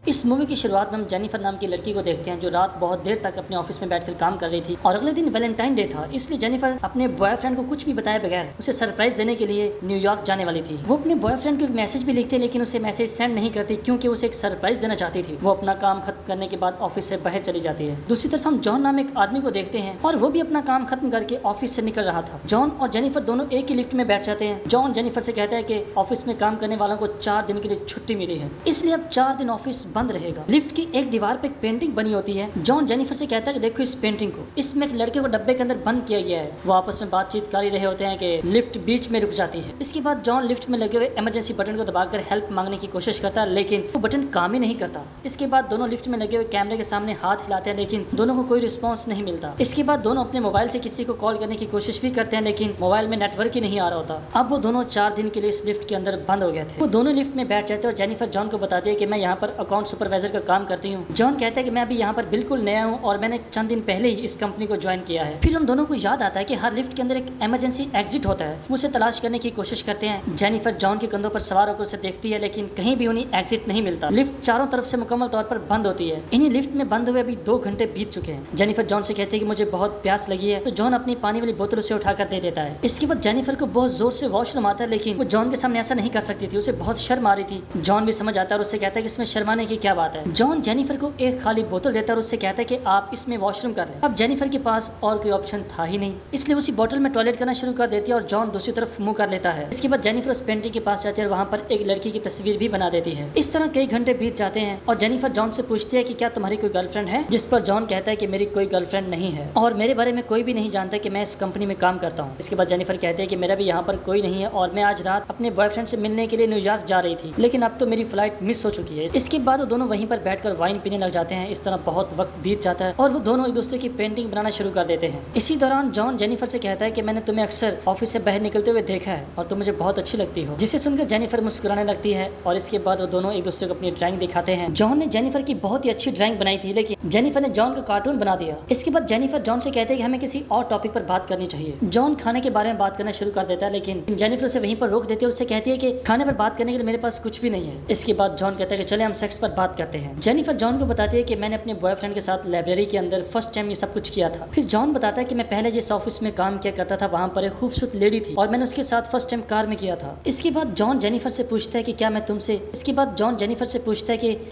इस मूवी की शुरुआत में हम जेनिफर नाम की लड़की को देखते हैं जो रात बहुत देर तक अपने ऑफिस में बैठकर काम कर रही थी और अगले दिन वैलेंटाइन डे था, इसलिए जेनिफर अपने बॉयफ्रेंड को कुछ भी बताए बगैर उसे सरप्राइज देने के लिए न्यूयॉर्क जाने वाली थी। वो अपने बॉयफ्रेंड को एक मैसेज भी लिखते लेकिन उसे मैसेज सेंड नहीं करती क्योंकि उसे एक सरप्राइज देना चाहती थी। वो अपना काम खत्म करने के बाद ऑफिस से बाहर चली जाती है। दूसरी तरफ हम जॉन नाम एक आदमी को देखते हैं और वो भी अपना काम खत्म करके ऑफिस से निकल रहा था। जॉन और जेनिफर दोनों एक ही लिफ्ट में बैठ जाते हैं। जॉन जेनिफर से कहता है कि ऑफिस में काम करने वालों को 4 दिन के लिए छुट्टी मिली है, इसलिए अब 4 दिन ऑफिस बंद रहेगा। लिफ्ट की एक दीवार पे एक पेंटिंग बनी होती है। जॉन जेनिफर से कहता है कि देखो इस पेंटिंग को, इसमें एक लड़के को डब्बे के अंदर बंद किया गया है। वो आपस में बातचीत कर ही रहे होते हैं कि लिफ्ट बीच में रुक जाती है। इसके बाद जॉन लिफ्ट में लगे हुए इमरजेंसी बटन को दबाकर हेल्प मांगने की कोशिश करता है लेकिन वो बटन काम ही नहीं करता। इसके बाद दोनों लिफ्ट में लगे हुए कैमरे के सामने हाथ हिलाते हैं लेकिन दोनों को कोई रिस्पॉन्स नहीं मिलता। इसके बाद दोनों अपने मोबाइल से किसी को कॉल करने की कोशिश भी करते हैं लेकिन मोबाइल में नेटवर्क ही नहीं आ रहा होता। अब वो दोनों 4 दिन के लिए इस लिफ्ट के अंदर बंद हो गए थे। वो दोनों लिफ्ट में बैठ जाते हैं और जेनिफर जॉन को बताती है कि मैं यहाँ पर अकाउंट सुपरवाइजर का काम करती हूँ। जॉन कहता है कि मैं अभी यहाँ पर बिल्कुल नया हूँ और मैंने चंद दिन पहले ही इस कंपनी को ज्वाइन किया है। फिर उन दोनों को याद आता है कि हर लिफ्ट के अंदर एक इमरजेंसी एग्जिट होता है। वो उसे तलाश करने की कोशिश करते हैं। जेनिफर जॉन के कंधों पर सवार होकर उसे देखती है लेकिन कहीं भी उन्हें एग्जिट नहीं मिलता। लिफ्ट चारों तरफ से मुकम्मल तौर पर बंद होती है। इन्हीं लिफ्ट में बंद हुए अभी 2 घंटे बीत चुके हैं। जेनिफर जॉन से कहती है कि मुझे बहुत प्यास लगी है, तो जॉन अपनी पानी वाली बोतल उसे उठाकर दे देता है। इसके बाद जेनिफर को बहुत जोर से वॉशरूम आता है लेकिन वो जॉन के सामने ऐसा नहीं कर सकती थी, उसे बहुत शर्म आ रही थी। जॉन भी समझ आता है और उससे कहता है कि इसमें शर्माने की क्या बात है। जॉन जेनिफर को एक खाली बोतल देता है और उससे कहता है कि आप इसमें वॉशरूम कर लें। अब जेनिफर के पास और कोई ऑप्शन था ही नहीं, इसलिए उसी बोतल में टॉयलेट करना शुरू कर देती है और जॉन दूसरी तरफ मुंह कर लेता है। इसके बाद जेनिफर उस पेंटिंग के पास जाती है और वहाँ पर एक लड़की की तस्वीर भी बना देती है। इस तरह कई घंटे बीत जाते हैं और जेनिफर जॉन से पूछती है कि क्या तुम्हारी कोई गर्लफ्रेंड है, जिस पर जॉन कहता है कि मेरी कोई गर्लफ्रेंड नहीं है और मेरे बारे में कोई भी नहीं जानता कि मैं इस कंपनी में काम करता हूँ। इसके बाद जेनिफर कहती है कि मेरा भी यहाँ पर कोई नहीं है और मैं आज रात अपने बॉयफ्रेंड से मिलने के लिए न्यूयॉर्क जा रही थी लेकिन अब तो मेरी फ्लाइट मिस हो चुकी है। इसके बाद वो दोनों वहीं पर बैठकर वाइन पीने लग जाते हैं। इस तरह बहुत वक्त बीत जाता है और वो दोनों एक दूसरे की पेंटिंग बनाना शुरू कर देते हैं। इसी दौरान जॉन जेनिफर से कहता है कि मैंने तुम्हें अक्सर ऑफिस से बाहर निकलते हुए देखा है और तुम मुझे बहुत अच्छी लगती हो, जिसे सुनकर जेनिफर मुस्कुराने लगती है और इसके बाद वो दोनों एक दूसरे को अपनी ड्राइंग दिखाते हैं। जॉन ने जेनिफर की बहुत ही अच्छी ड्राइंग बनाई थी लेकिन जेनिफर ने जॉन का कार्टून बना दिया। इसके बाद जेनिफर जॉन से कहते हैं कि हमें किसी और टॉपिक पर बात करनी चाहिए। जॉन खाने के बारे में बात करना शुरू कर देता है लेकिन जेनिफर उसे वहीं पर रोक देती है और उससे कहती है कि खाने पर बात करने के लिए मेरे पास कुछ भी नहीं है। इसके बाद जॉन कहता है कि चले हम सेक्स पर बात करते हैं। जेनिफर जॉन को बताती है कि मैंने अपने बॉयफ्रेंड के साथ लाइब्रेरी के अंदर फर्स्ट टाइम ये सब कुछ किया था। फिर जॉन बताता है कि मैं पहले जिस ऑफिस में काम किया करता था वहाँ पर एक खूबसूरत लेडी थी और मैंने उसके साथ फर्स्ट टाइम कार में किया था। इसके बाद जॉन जेनिफर से पूछता है कि क्या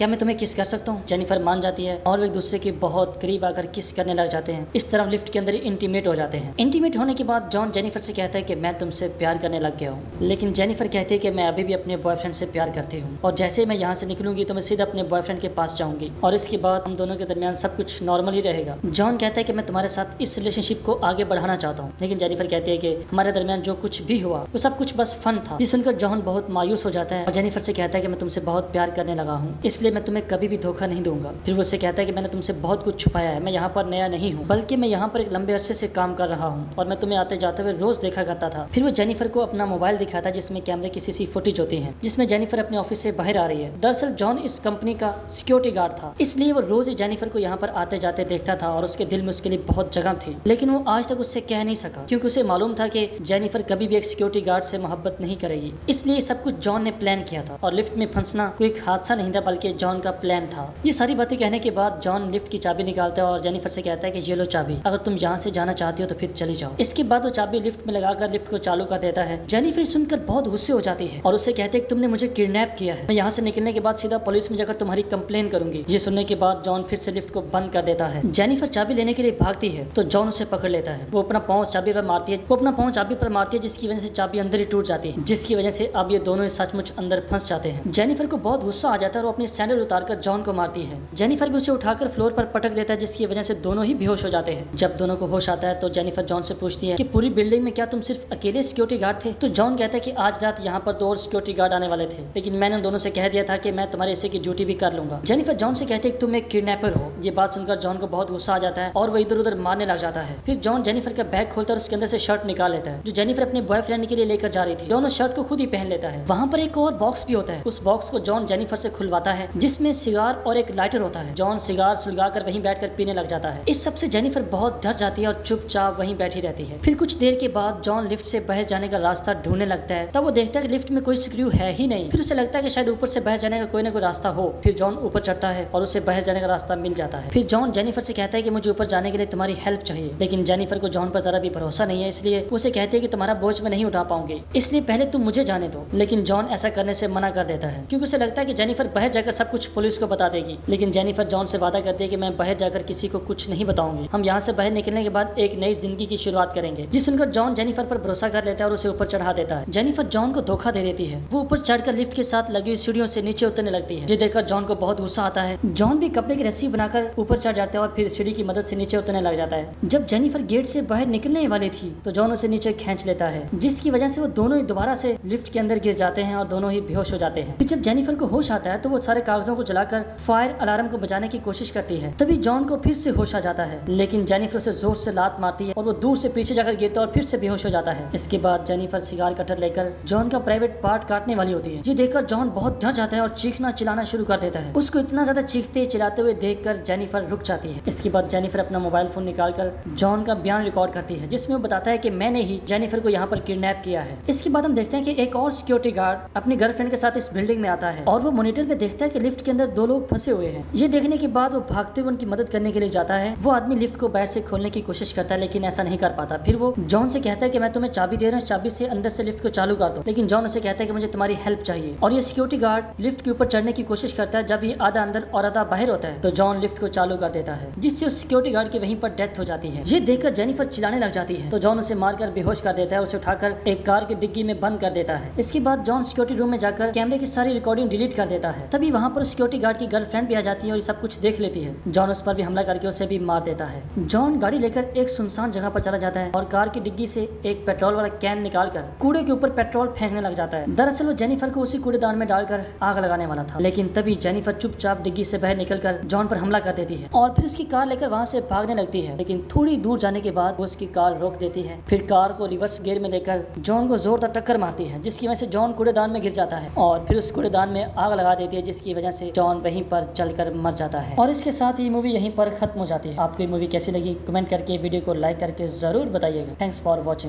मैं तुम्हें किस कर सकता हूँ। जेनिफर मान जाती है और वे एक दूसरे के बहुत करीब आकर किस करने लग जाते हैं। इस तरह लिफ्ट के अंदर इंटीमेट हो जाते हैं। इंटीमेट होने के बाद जॉन जेनिफर से कहता है कि मैं तुमसे प्यार करने लग गया हूँ, लेकिन जेनिफर कहती है कि मैं अभी भी अपने बॉयफ्रेंड से प्यार करती हूँ और जैसे मैं यहाँ से निकलूंगी तो मैं सीधा अपने बॉयफ्रेंड के पास जाऊंगी और इसके बाद हम दोनों के दरमियान सब कुछ नॉर्मल ही रहेगा। जॉन कहता है कि मैं तुम्हारे साथ इस रिलेशनशिप को आगे बढ़ाना चाहता हूँ, लेकिन जेनिफर कहती है कि हमारे दरमियान जो कुछ भी हुआ वो सब कुछ बस फन था। ये सुनकर जॉन बहुत मायूस हो जाता है और जेनिफर से कहता है कि मैं तुमसे बहुत प्यार करने लगा हूँ, इसलिए मैं तुम्हें कभी भी धोखा नहीं दूंगा। फिर वो उससे कहता है कि मैंने तुमसे बहुत कुछ छुपाया है, मैं यहाँ पर नया नहीं हूँ बल्कि मैं यहाँ पर एक लंबे अरसे से काम कर रहा हूँ और मैं तुम्हें आते जाते हुए रोज देखा करता था। फिर वो जेनिफर को अपना मोबाइल दिखाता है जिसमें कैमरे की सीसी फुटेज होती है जिसमें जेनिफर अपने ऑफिस से बाहर आ रही है। दरअसल जॉन इस कंपनी का सिक्योरिटी गार्ड था, इसलिए वो रोज ही जेनिफर को यहाँ पर आते जाते देखता था और उसके दिल में उसके लिए बहुत जगह थी, लेकिन वो आज तक उससे कह नहीं सका क्योंकि उसे मालूम था कि जेनिफर कभी भी एक सिक्योरिटी गार्ड से मोहब्बत नहीं करेगी। इसलिए सब कुछ जॉन ने प्लान किया था और लिफ्ट में फंसना कोई हादसा नहीं था बल्कि जॉन का प्लान था। ये सारी बातें कहने के बाद जॉन लिफ्ट की चाबी निकालता है और जेनिफर से कहता है कि ये लो चाबी, अगर तुम यहाँ से जाना चाहती हो तो फिर चली जाओ। इसके बाद वो चाबी लिफ्ट में लगाकर लिफ्ट को चालू कर देता है। जेनिफर सुनकर बहुत गुस्से हो जाती है और उससे कहते हैं कि तुमने मुझे किडनैप किया है, मैं यहाँ से निकलने के बाद सीधा पुलिस में जाकर तुम्हारी कंप्लेन करूंगी। ये सुनने के बाद जॉन फिर से लिफ्ट को बंद कर देता है। जेनिफर चाबी लेने के लिए भागती है तो जॉन उसे पकड़ लेता है। वो अपना पाँव चाबी पर मारती है जिसकी वजह से चाबी अंदर ही टूट जाती है, जिसकी वजह से अब ये दोनों सचमुच अंदर फंस जाते हैं। जेनिफर को बहुत गुस्सा आ जाता है और वो अपनी सैंडल उतारकर जॉन को मारती है। जेनिफर भी उसे उठाकर फ्लोर पर पटक देता है जिसकी वजह से दोनों ही बेहोश हो जाते हैं। जब दोनों को होश आता है तो जेनिफर जॉन से पूछती है कि पूरी बिल्डिंग में क्या तुम सिर्फ अकेले सिक्योरिटी गार्ड थे? तो जॉन कहता है कि आज रात यहाँ पर 2 और सिक्योरिटी गार्ड आने वाले थे, लेकिन मैंने उन दोनों से कह दिया था कि मैं तुम्हारे हिस्से की ड्यूटी भी कर लूंगा। जेनिफर जॉन से कहते हैं कि तुम एक किडनैपर हो। ये बात सुनकर जॉन को बहुत गुस्सा आ जाता है और वो इधर उधर मारने लग जाता है। फिर जॉन जेनिफर का बैग खोलता है और उसके अंदर से शर्ट निकाल लेता है जो जेनिफर अपने बॉयफ्रेंड के लिए लेकर जा रही थी। जॉन उस शर्ट को खुद ही पहन लेता है। वहाँ पर एक और बॉक्स भी होता है। उस बॉक्स को जॉन जेनिफर से खुलवाता है जिसमें सिगार और एक लाइटर होता है। जॉन सिगार सुलगाकर वहीं बैठकर पीने लग जाता है। इस सबसे जेनिफर बहुत डर जाती है और चुपचाप वहीं बैठी रहती है। फिर कुछ देर के बाद जॉन लिफ्ट से बाहर जाने का रास्ता ढूंढने लगता है। तब वो देखता है कि लिफ्ट में कोई स्क्रू है ही नहीं। फिर उसे लगता है कि शायद ऊपर से बाहर जाने का कोई ना कोई रास्ता हो। हो। फिर जॉन ऊपर चढ़ता है और उसे बाहर जाने का रास्ता मिल जाता है। फिर जॉन जेनिफर से कहता है कि मुझे ऊपर जाने के लिए तुम्हारी हेल्प चाहिए, लेकिन जेनिफर को जॉन पर जरा भी भरोसा नहीं है, इसलिए उसे कहते हैं कि तुम्हारा बोझ मैं नहीं उठा पाऊंगी, इसलिए पहले तुम मुझे जाने दो। लेकिन जॉन ऐसा करने से मना कर देता है क्योंकि उसे लगता है कि जेनिफर बाहर जाकर सब कुछ पुलिस को बता देगी। लेकिन जेनिफर जॉन से वादा करती है कि मैं बाहर जाकर किसी को कुछ नहीं बताऊंगी, हम यहाँ से बाहर निकलने के बाद एक नई जिंदगी की शुरुआत करेंगे। जिस सुनकर जॉन जेनिफर पर भरोसा कर लेता है और उसे ऊपर चढ़ा देता है। जेनिफर जॉन को धोखा दे देती है। वो ऊपर चढ़कर लिफ्ट के साथ लगी हुई सीढ़ियों से नीचे उतरने लगती है। ये देखकर जॉन को बहुत गुस्सा आता है। जॉन भी कपड़े की रस्सी बनाकर ऊपर चढ़ जाता है और फिर सीढ़ी की मदद से नीचे उतरने लग जाता है। जब जेनिफर गेट से बाहर निकलने वाली थी तो जॉन उसे नीचे खींच लेता है, जिसकी वजह से वो दोनों ही दोबारा से लिफ्ट के अंदर गिर जाते हैं और दोनों ही बेहोश हो जाते हैं। फिर जब जेनिफर को होश आता है तो वो सारे कागजों को जलाकर फायर अलार्म को बजाने की कोशिश करती है। तभी जॉन को फिर से होश आ जाता है, लेकिन जेनिफर उसे जोर से लात मारती है और वो दूर से पीछे जाकर गिरता है और फिर से बेहोश हो जाता है। इसके बाद जेनिफर सिगार कटर लेकर जॉन का प्राइवेट पार्ट काटने वाली होती है। ये देखकर जॉन बहुत डर जाता है और चीखना चिल्लाना शुरू कर देता है। उसको इतना ज्यादा चीखते चिल्लाते हुए देखकर जेनिफर रुक जाती है। इसके बाद जेनिफर अपना मोबाइल फोन निकालकर जॉन का बयान रिकॉर्ड करती है, जिसमें वो बताता है कि मैंने ही जेनिफर को यहाँ पर किडनैप किया है। इसके बाद हम देखते हैं कि एक और सिक्योरिटी गार्ड अपनी गर्लफ्रेंड के साथ इस बिल्डिंग में आता है और वो मॉनिटर पे देखता है कि लिफ्ट के अंदर 2 लोग फंसे हुए हैं। ये देखने के बाद वो भागते हुए उनकी मदद करने के लिए जाता है। वो आदमी लिफ्ट को बाहर से खोलने की कोशिश करता है, लेकिन ऐसा नहीं कर पाता। फिर वो जॉन से कहता है कि मैं तुम्हें चाबी दे रहा हूँ, चाबी से अंदर से लिफ्ट को चालू कर दो। लेकिन जॉन उसे कहता है कि मुझे तुम्हारी हेल्प चाहिए और ये सिक्योरिटी गार्ड लिफ्ट के ऊपर चढ़ने की कोशिश करता है। जब ये आधा अंदर और आधा बाहर होता है तो जॉन लिफ्ट को चालू कर देता है, जिससे उस सिक्योरिटी गार्ड की वहीं पर डेथ हो जाती है। ये देखकर जेनिफर चिल्लाने लग जाती है तो जॉन उसे मारकर बेहोश कर देता है और उसे उठाकर एक कार की डिग्गी में बंद कर देता है। इसके बाद जॉन सिक्योरिटी रूम में जाकर कैमरे की सारी रिकॉर्डिंग डिलीट कर देता है। तभी वहाँ पर सिक्योरिटी गार्ड की गर्लफ्रेंड भी आ जाती है और ये सब कुछ देख लेती है। जॉन उस पर भी हमला करके उसे भी मार देता है। जॉन गाड़ी लेकर एक सुनसान जगह पर चला जाता है और कार की डिग्गी से एक पेट्रोल वाला कैन निकालकर कूड़े के ऊपर पेट्रोल फेंकने लग जाता है। दरअसल वो जेनिफर को उसी कूड़ेदान में डालकर आग लगाने वाला था, लेकिन तभी जेनिफर चुपचाप डिग्गी से बाहर निकलकर जॉन पर हमला कर देती है और फिर उसकी कार लेकर वहाँ से भागने लगती है। लेकिन थोड़ी दूर जाने के बाद वो उसकी कार रोक देती है। फिर कार को रिवर्स गियर में लेकर जॉन को जोरदार टक्कर मारती है, जिसकी वजह से जॉन कूड़ेदान में गिर जाता है और फिर उस कूड़ेदान में आग लगा देती है, जिसकी वजह से जॉन वहीं पर जलकर मर जाता है। और इसके साथ ही मूवी यहीं पर खत्म हो जाती है। आपको ये मूवी कैसी लगी कमेंट करके वीडियो को लाइक करके जरूर बताइएगा। Thanks for watching.